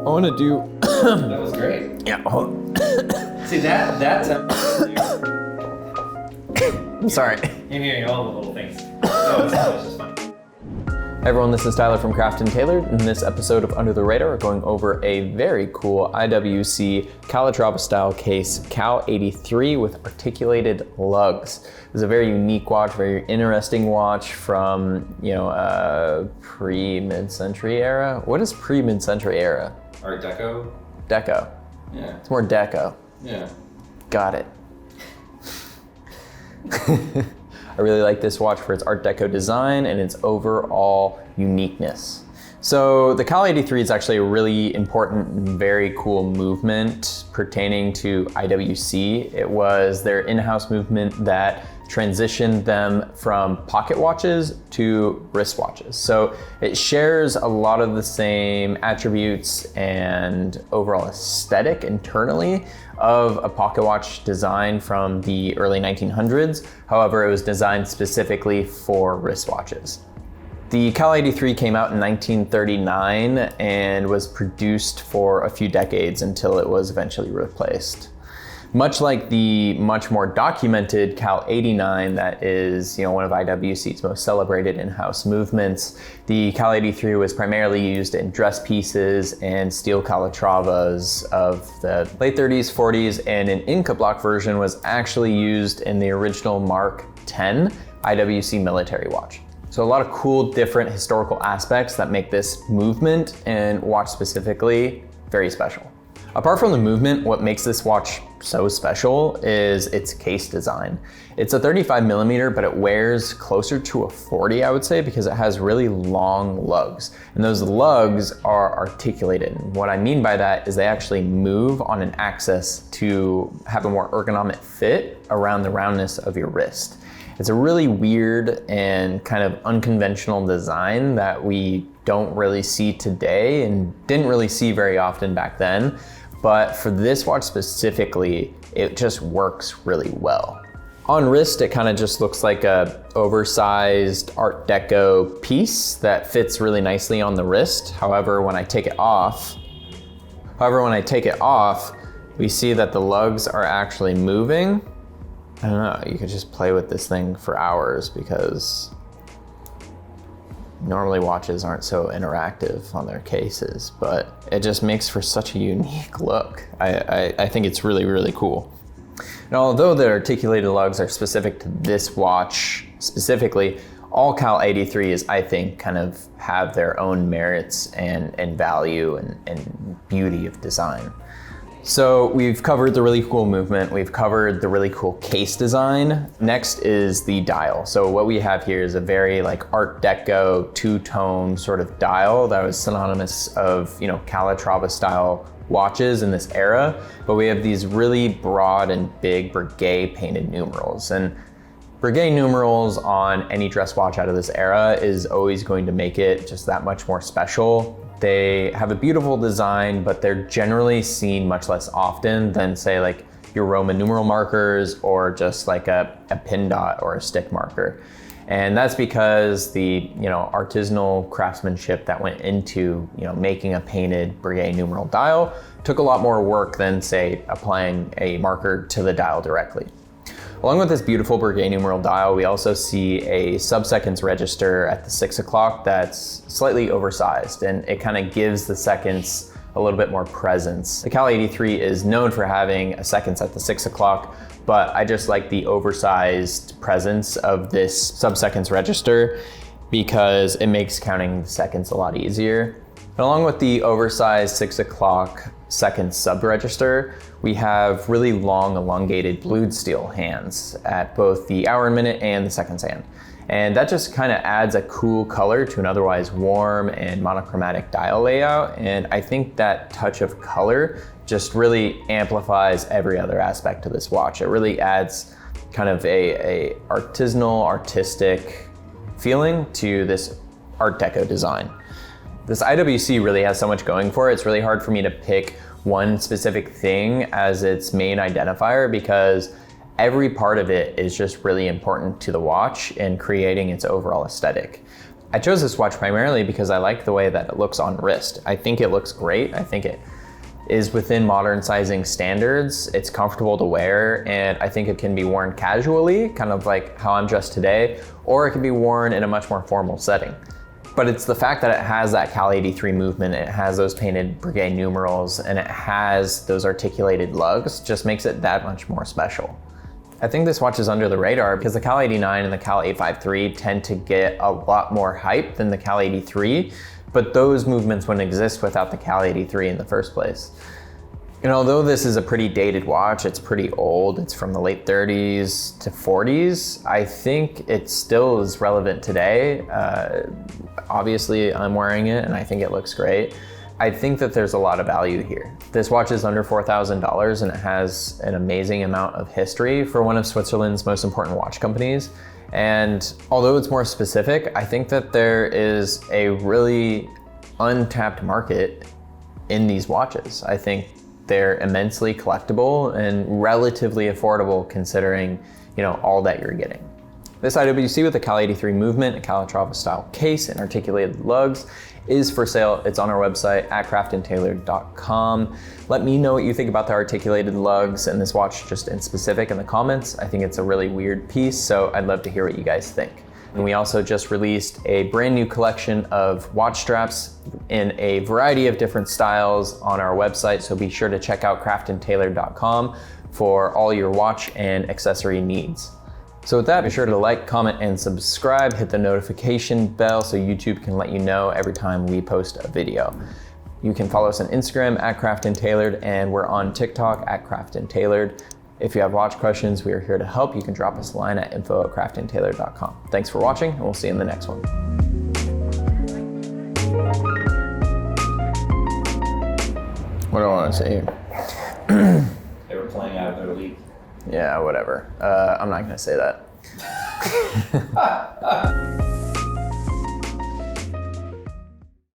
I want to do... That was great. Yeah, hold on. See, that's... I'm sorry. You're hearing all the little things. No, it's just fun. Hey everyone, this is Tyler from Craft and Tailored. In this episode of Under the Radar, we're going over a very cool IWC Calatrava style case, Cal 83 with articulated lugs. This is a very unique watch, very interesting watch from, pre-mid-century era. What is pre-mid-century era? Art Deco? Deco. Yeah. It's more deco. Yeah. Got it. I really like this watch for its Art Deco design and its overall uniqueness. So the Cal 83 is actually a really important and very cool movement pertaining to IWC. It was their in-house movement that transitioned them from pocket watches to wristwatches. So it shares a lot of the same attributes and overall aesthetic internally of a pocket watch design from the early 1900s. However, it was designed specifically for wristwatches. The Cal 83 came out in 1939 and was produced for a few decades until it was eventually replaced. Much like the much more documented Cal 89 that is one of IWC's most celebrated in-house movements, the Cal 83 was primarily used in dress pieces and steel Calatravas of the late 30s, 40s, and an Inca block version was actually used in the original Mark 10 IWC military watch. So a lot of cool different historical aspects that make this movement and watch specifically very special. Apart from the movement, what makes this watch so special is its case design. It's a 35 millimeter, but it wears closer to a 40, I would say, because it has really long lugs. And those lugs are articulated. And what I mean by that is they actually move on an axis to have a more ergonomic fit around the roundness of your wrist. It's a really weird and kind of unconventional design that we don't really see today and didn't really see very often back then. But for this watch specifically, it just works really well. On wrist, it kind of just looks like a oversized Art Deco piece that fits really nicely on the wrist. However, when I take it off, we see that the lugs are actually moving. I don't know, you could just play with this thing for hours because normally watches aren't so interactive on their cases, but it just makes for such a unique look. I think it's really, really cool. And although the articulated lugs are specific to this watch specifically, all Cal 83s, I think, kind of have their own merits and value and beauty of design. So we've covered the really cool movement, we've covered the really cool case design. Next is the dial. So what we have here is a very Art Deco two-tone sort of dial that was synonymous of Calatrava style watches in this era, but we have these really broad and big Breguet painted numerals. And Breguet numerals on any dress watch out of this era is always going to make it just that much more special. They have a beautiful design, but they're generally seen much less often than say your Roman numeral markers or just a pin dot or a stick marker. And that's because the artisanal craftsmanship that went into making a painted Breguet numeral dial took a lot more work than say applying a marker to the dial directly. Along with this beautiful Breguet numeral dial, we also see a sub-seconds register at the 6 o'clock that's slightly oversized, and it kind of gives the seconds a little bit more presence. The Cal 83 is known for having a seconds at the 6 o'clock, but I just like the oversized presence of this sub-seconds register because it makes counting the seconds a lot easier. And along with the oversized 6 o'clock second sub-register, we have really long elongated blued steel hands at both the hour and minute and the seconds hand. And that just kind of adds a cool color to an otherwise warm and monochromatic dial layout. And I think that touch of color just really amplifies every other aspect of this watch. It really adds kind of a artisanal, artistic feeling to this Art Deco design. This IWC really has so much going for it. It's really hard for me to pick one specific thing as its main identifier because every part of it is just really important to the watch and creating its overall aesthetic. I chose this watch primarily because I like the way that it looks on wrist. I think it looks great. I think it is within modern sizing standards. It's comfortable to wear, and I think it can be worn casually, kind of like how I'm dressed today, or it can be worn in a much more formal setting. But it's the fact that it has that Cal 83 movement, it has those painted brigade numerals, and it has those articulated lugs, just makes it that much more special. I think this watch is under the radar because the Cal 89 and the Cal 853 tend to get a lot more hype than the Cal 83, but those movements wouldn't exist without the Cal 83 in the first place. And although this is a pretty dated watch, it's pretty old, it's from the late 30s to 40s, I think it still is relevant today. Obviously I'm wearing it and I think it looks great. I think that there's a lot of value here. This watch is under $4,000 and it has an amazing amount of history for one of Switzerland's most important watch companies. And although it's more specific, I think that there is a really untapped market in these watches. I think they're immensely collectible and relatively affordable considering, all that you're getting. This IWC with the Cal 83 movement, a Calatrava style case, and articulated lugs is for sale. It's on our website at craftandtailored.com. Let me know what you think about the articulated lugs and this watch just in specific in the comments. I think it's a really weird piece, so I'd love to hear what you guys think. And we also just released a brand new collection of watch straps in a variety of different styles on our website, so be sure to check out craftandtailored.com for all your watch and accessory needs. So with that, be sure to like, comment, and subscribe. Hit the notification bell so YouTube can let you know every time we post a video. You can follow us on Instagram at craftandtailored, and we're on TikTok at craftandtailored. If you have watch questions, we are here to help. You can drop us a line at info@craftandtailored.com. Thanks for watching, and we'll see you in the next one. What do I want to say here? They were playing out of their league. Yeah, whatever. I'm not going to say that.